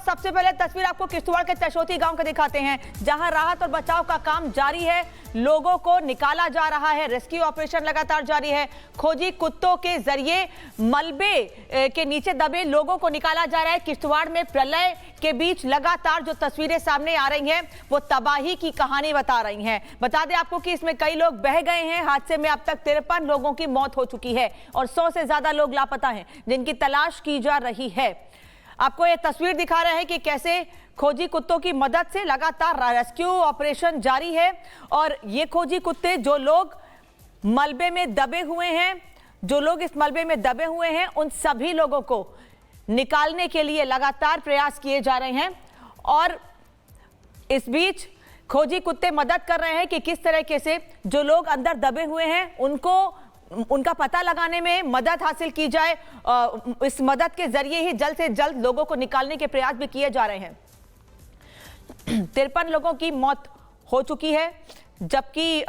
सबसे पहले तस्वीर आपको किश्तवाड़ के चशोती गांव का दिखाते हैं, जहां राहत और बचाव का काम जारी है। लोगों को निकाला जा रहा है, रेस्क्यू ऑपरेशन लगातार जारी है। खोजी कुत्तों के जरिए मलबे के नीचे दबे लोगों को निकाला जा रहा है। किश्तवाड़ में प्रलय के बीच लगातार जो तस्वीरें सामने आ रही हैं वो तबाही की कहानी बता रही हैं। बता दें आपको कि इसमें कई लोग बह गए हैं। हादसे में अब तक 53 लोगों की मौत हो चुकी है और 100 से ज्यादा लोग लापता हैं, जिनकी तलाश की जा रही है। आपको ये तस्वीर दिखा रहे हैं कि कैसे खोजी कुत्तों की मदद से लगातार रेस्क्यू ऑपरेशन जारी है। और ये खोजी कुत्ते जो लोग मलबे में दबे हुए हैं, इस मलबे में दबे हुए हैं, उन सभी लोगों को निकालने के लिए लगातार प्रयास किए जा रहे हैं। और इस बीच खोजी कुत्ते मदद कर रहे हैं कि किस तरीके से जो लोग अंदर दबे हुए हैं उनका पता लगाने में मदद हासिल की जाए। इस मदद के जरिए ही जल्द से जल्द लोगों को निकालने के प्रयास भी किए जा रहे हैं। 53 लोगों की मौत हो चुकी है, जबकि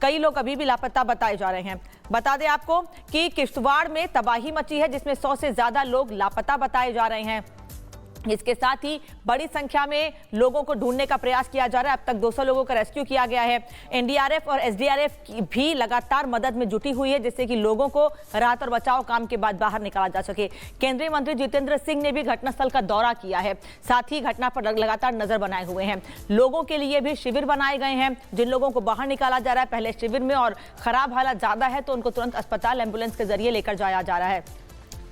कई लोग अभी भी लापता बताए जा रहे हैं। बता दें आपको कि किश्तवाड़ में तबाही मची है, जिसमें 100 से ज्यादा लोग लापता बताए जा रहे हैं। इसके साथ ही बड़ी संख्या में लोगों को ढूंढने का प्रयास किया जा रहा है। अब तक 200 लोगों का रेस्क्यू किया गया है। एनडीआरएफ और एसडीआरएफ की भी लगातार मदद में जुटी हुई है, जिससे कि लोगों को राहत और बचाव काम के बाद बाहर निकाला जा सके। केंद्रीय मंत्री जितेंद्र सिंह ने भी घटनास्थल का दौरा किया है, साथ ही घटना पर लगातार नजर बनाए हुए हैं। लोगों के लिए भी शिविर बनाए गए हैं, जिन लोगों को बाहर निकाला जा रहा है पहले शिविर में, और खराब हालत ज्यादा है तो उनको तुरंत अस्पताल एम्बुलेंस के जरिए लेकर जाया जा रहा है।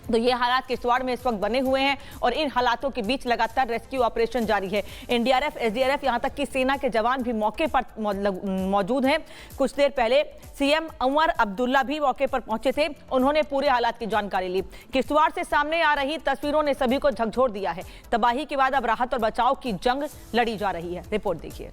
तो ये हालात किश्तवाड़ में इस वक्त बने हुए हैं और इन हालातों के बीच लगातार रेस्क्यू ऑपरेशन जारी है। एनडीआरएफ, एसडीआरएफ, यहां तक कि सेना के जवान भी मौके पर मौजूद हैं। कुछ देर पहले सीएम उमर अब्दुल्ला भी मौके पर पहुंचे थे, उन्होंने पूरे हालात की जानकारी ली। किश्तवाड़ से सामने आ रही तस्वीरों ने सभी को झकझोर दिया है। तबाही के बाद अब राहत और बचाव की जंग लड़ी जा रही है। रिपोर्ट देखिए।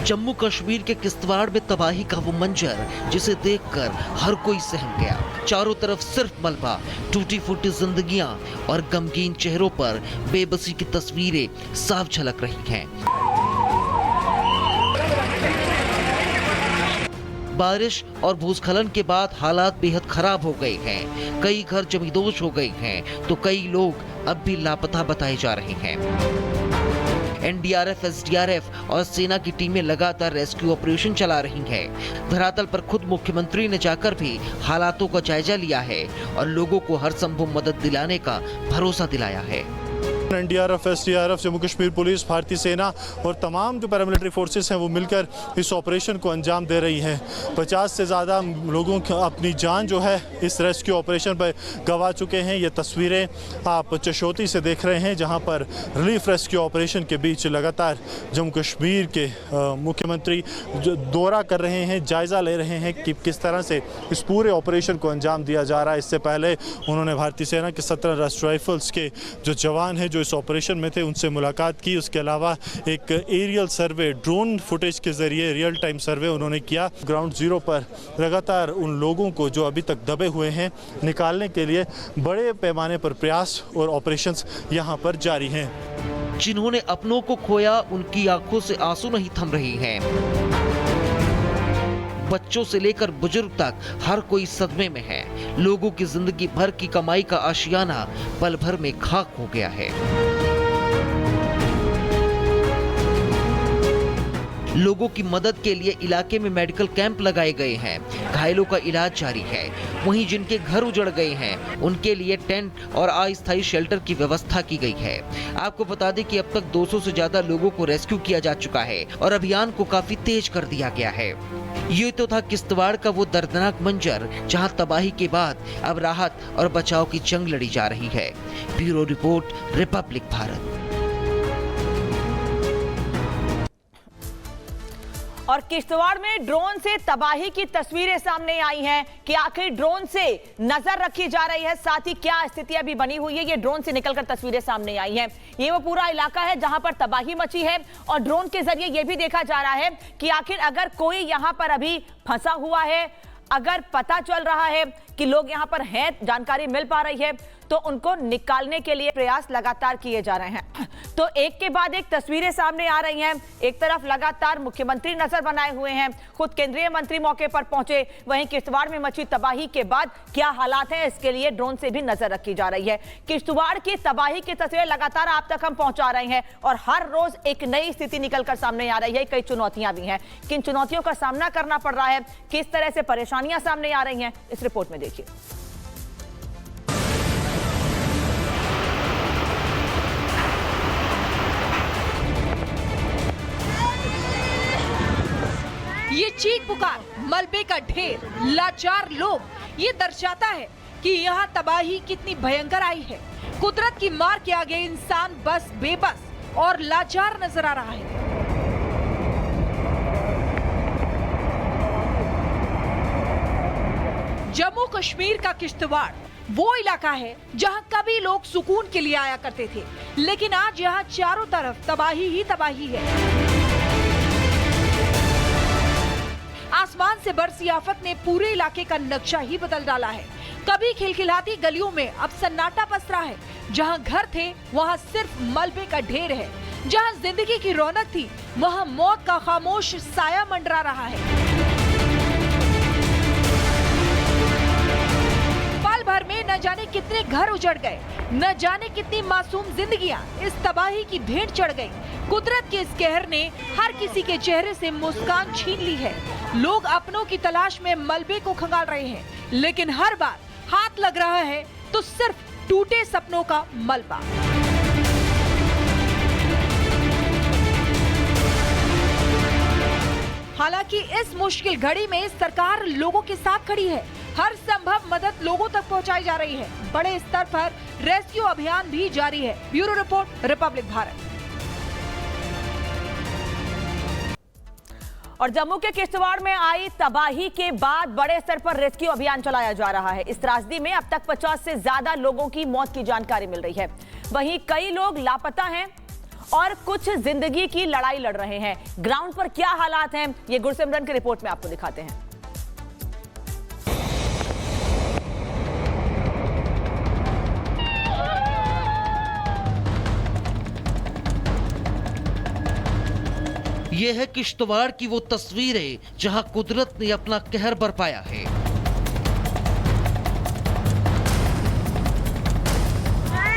जम्मू कश्मीर के किश्तवाड़ में तबाही का वो मंजर जिसे देखकर हर कोई सहम गया। चारों तरफ सिर्फ मलबा, टूटी फूटी जिंदगियां और गमगीन चेहरों पर बेबसी की तस्वीरें साफ झलक रही हैं। बारिश और भूस्खलन के बाद हालात बेहद खराब हो गए हैं। कई घर जमींदोज हो गए हैं तो कई लोग अब भी लापता बताए जा रहे हैं। एनडीआरएफ, एसडीआरएफ और सेना की टीमें लगातार रेस्क्यू ऑपरेशन चला रही हैं। धरातल पर खुद मुख्यमंत्री ने जाकर भी हालातों का जायजा लिया है और लोगों को हर संभव मदद दिलाने का भरोसा दिलाया है। NDRF, SDRF, Jammu Kashmir police, भारतीय सेना और तमाम जो पैरामिलिट्री फोर्सेस हैं वो मिलकर इस ऑपरेशन को अंजाम दे रही हैं। 50 से ज़्यादा लोगों की अपनी जान जो है इस रेस्क्यू ऑपरेशन पर गंवा चुके हैं। ये तस्वीरें आप चशोती से देख रहे हैं, जहां पर रिलीफ रेस्क्यू ऑपरेशन के बीच लगातार जम्मू कश्मीर के मुख्यमंत्री दौरा कर रहे हैं, जायज़ा ले रहे हैं कि किस तरह से इस पूरे ऑपरेशन को अंजाम दिया जा रहा है। इससे पहले उन्होंने भारतीय सेना के 17 राष्ट्रीय राइफल्स के जो जवान हैं जो इस ऑपरेशन में थे उनसे मुलाकात की। उसके अलावा एक एरियल सर्वे, ड्रोन फुटेज के जरिए रियल टाइम सर्वे उन्होंने किया। ग्राउंड जीरो पर लगातार उन लोगों को जो अभी तक दबे हुए हैं निकालने के लिए बड़े पैमाने पर प्रयास और ऑपरेशंस यहां पर जारी हैं। जिन्होंने अपनों को खोया उनकी आंखों से आंसू नहीं थम रहे हैं। बच्चों से लेकर बुजुर्ग तक हर कोई सदमे में है। लोगों की जिंदगी भर की कमाई का आशियाना पल भर में खाक हो गया है। लोगों की मदद के लिए इलाके में मेडिकल कैंप लगाए गए हैं। घायलों का इलाज जारी है। वहीं जिनके घर उजड़ गए हैं उनके लिए टेंट और अस्थायी शेल्टर की व्यवस्था की गई है। आपको बता दें कि अब तक 200 से ज्यादा लोगों को रेस्क्यू किया जा चुका है और अभियान को काफी तेज कर दिया गया है। ये तो था किश्तवाड़ का वो दर्दनाक मंजर, जहां तबाही के बाद अब राहत और बचाव की जंग लड़ी जा रही है। Bureau report, Republic Bharat. और किश्तवाड़ में ड्रोन से तबाही की तस्वीरें सामने आई हैं कि आखिर ड्रोन से नजर रखी जा रही है, साथ ही क्या स्थिति अभी बनी हुई है। ये ड्रोन से निकलकर तस्वीरें सामने आई हैं। ये वो पूरा इलाका है जहां पर तबाही मची है और ड्रोन के जरिए ये भी देखा जा रहा है कि आखिर अगर कोई यहां पर अभी फंसा हुआ है, अगर पता चल रहा है कि लोग यहां पर हैं, जानकारी मिल पा रही है, तो उनको निकालने के लिए प्रयास लगातार किए जा रहे हैं। तो एक के बाद एक तस्वीरें सामने आ रही हैं। एक तरफ लगातार मुख्यमंत्री नजर बनाए हुए हैं, खुद केंद्रीय मंत्री मौके पर पहुंचे, वहीं किश्तवाड़ में मची तबाही के बाद क्या हालात हैं इसके लिए ड्रोन से भी नजर रखी जा रही है। किश्तवाड़ की तबाही की तस्वीरें लगातार आप तक हम पहुंचा रहे हैं और हर रोज एक नई स्थिति निकलकर सामने आ रही है। कई चुनौतियां भी हैं, किन चुनौतियों का सामना करना पड़ रहा है, किस तरह से परेशानियां सामने आ रही हैं, इस रिपोर्ट में देखिए। ये चीख पुकार, मलबे का ढेर, लाचार लोग, ये दर्शाता है कि यहाँ तबाही कितनी भयंकर आई है। कुदरत की मार के आगे इंसान बस बेबस और लाचार नजर आ रहा है। जम्मू कश्मीर का किश्तवाड़ वो इलाका है जहां कभी लोग सुकून के लिए आया करते थे, लेकिन आज यहाँ चारों तरफ तबाही ही तबाही है। आसमान से बरसी आफत ने पूरे इलाके का नक्शा ही बदल डाला है। कभी खिलखिलाती गलियों में अब सन्नाटा पसरा है। जहां घर थे वहां सिर्फ मलबे का ढेर है। जहां जिंदगी की रौनक थी वहां मौत का खामोश साया मंडरा रहा है। पल भर में न जाने कितने घर उजड़ गए, न जाने कितनी मासूम जिंदगियां इस तबाही की भेंट चढ़ गई। कुदरत के इस कहर ने हर किसी के चेहरे से मुस्कान छीन ली है। लोग अपनों की तलाश में मलबे को खंगाल रहे हैं, लेकिन हर बार हाथ लग रहा है तो सिर्फ टूटे सपनों का मलबा। हालांकि इस मुश्किल घड़ी में सरकार लोगों के साथ खड़ी है। हर संभव मदद लोगों तक पहुंचाई जा रही है। बड़े स्तर पर रेस्क्यू अभियान भी जारी है। Bureau report, Republic Bharat. और जम्मू के किश्तवाड़ में आई तबाही के बाद बड़े स्तर पर रेस्क्यू अभियान चलाया जा रहा है। इस त्रासदी में अब तक 50 से ज्यादा लोगों की मौत की जानकारी मिल रही है। वहीं कई लोग लापता हैं और कुछ जिंदगी की लड़ाई लड़ रहे हैं। ग्राउंड पर क्या हालात हैं, ये गुरसिमरन की रिपोर्ट में आपको दिखाते हैं। ये है किश्तवाड़ की वो तस्वीरें जहां कुदरत ने अपना कहर बरपाया है।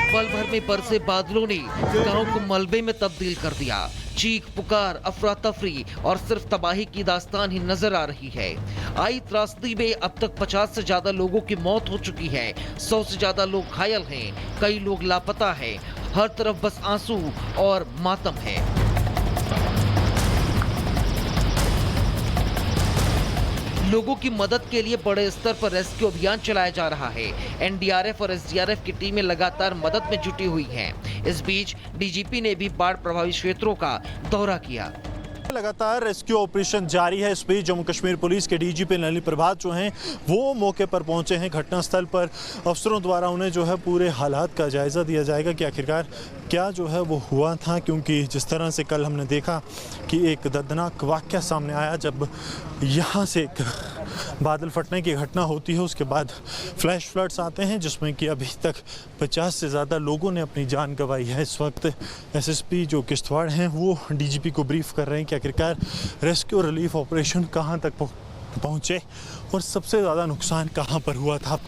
पल भर में बरसे बादलों ने गांव को मलबे में तब्दील कर दिया। चीख पुकार, अफरा तफरी और सिर्फ तबाही की दास्तान ही नजर आ रही है। आई त्रासदी में अब तक 50 से ज्यादा लोगों की मौत हो चुकी है। 100 से ज्यादा लोग घायल हैं, कई लोग लापता हैं। हर तरफ बस आंसू और मातम है। लोगों की मदद के लिए बड़े स्तर पर रेस्क्यू अभियान चलाया जा रहा है। एनडीआरएफ और एसडीआरएफ की टीमें लगातार मदद में जुटी हुई हैं। इस बीच डीजीपी ने भी बाढ़ प्रभावित क्षेत्रों का दौरा किया। लगातार रेस्क्यू ऑपरेशन जारी है। इस बीच जम्मू कश्मीर पुलिस के डीजीपी नलिनी प्रभात जो हैं वो मौके पर पहुंचे हैं। घटनास्थल पर अफसरों द्वारा उन्हें जो है पूरे हालात का जायजा दिया जाएगा कि आखिरकार क्या जो है वो हुआ था, क्योंकि जिस तरह से कल हमने देखा कि एक दर्दनाक वाक़या सामने आया जब यहाँ से एक बादल फटने की घटना होती है, उसके बाद फ्लैश फ्लड्स आते हैं जिसमें कि अभी तक 50 से ज़्यादा लोगों ने अपनी जान गंवाई है। इस वक्त एसएसपी जो किश्तवाड़ हैं वो डीजीपी को ब्रीफ कर रहे हैं कि आखिरकार रेस्क्यू रिलीफ ऑपरेशन कहां तक पहुंचे और सबसे ज़्यादा नुकसान कहां पर हुआ था।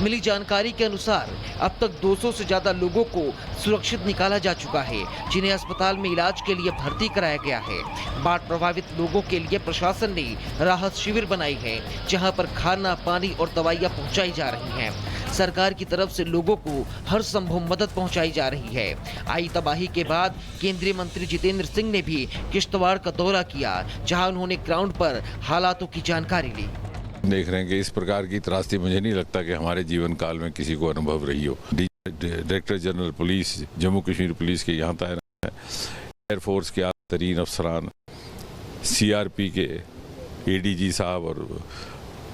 मिली जानकारी के अनुसार अब तक 200 से ज्यादा लोगों को सुरक्षित निकाला जा चुका है, जिन्हें अस्पताल में इलाज के लिए भर्ती कराया गया है। बाढ़ प्रभावित लोगों के लिए प्रशासन ने राहत शिविर बनाई है, जहां पर खाना, पानी और दवाइयां पहुंचाई जा रही हैं। सरकार की तरफ से लोगों को हर संभव मदद पहुंचाई जा रही है। आई तबाही के बाद केंद्रीय मंत्री जितेंद्र सिंह ने भी किश्तवाड़ का दौरा किया, जहां उन्होंने ग्राउंड पर हालातों की जानकारी ली। देख रहे हैं कि इस प्रकार की त्रासदी मुझे नहीं लगता कि हमारे जीवन काल में किसी को अनुभव रही हो। Director general police Jammu Kashmir police के यहाँ तैनात है, एयरफोर्स के आला-तरीन अफसरान, सीआरपी के एडीजी साहब, और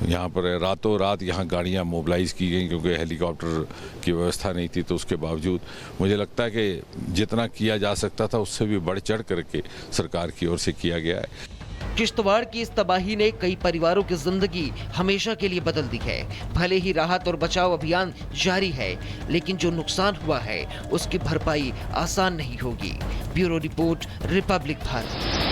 यहाँ पर रातों रात यहाँ गाड़ियाँ मोबिलाइज की गई क्योंकि हेलीकॉप्टर की व्यवस्था नहीं थी। तो उसके बावजूद मुझे लगता है कि जितना किया जा सकता था उससे भी बढ़ चढ़ करके सरकार की ओर से किया गया है। किश्तवाड़ की इस तबाही ने कई परिवारों की जिंदगी हमेशा के लिए बदल दी है। भले ही राहत और बचाव अभियान जारी है, लेकिन जो नुकसान हुआ है उसकी भरपाई आसान नहीं होगी। Bureau report, Republic Bharat.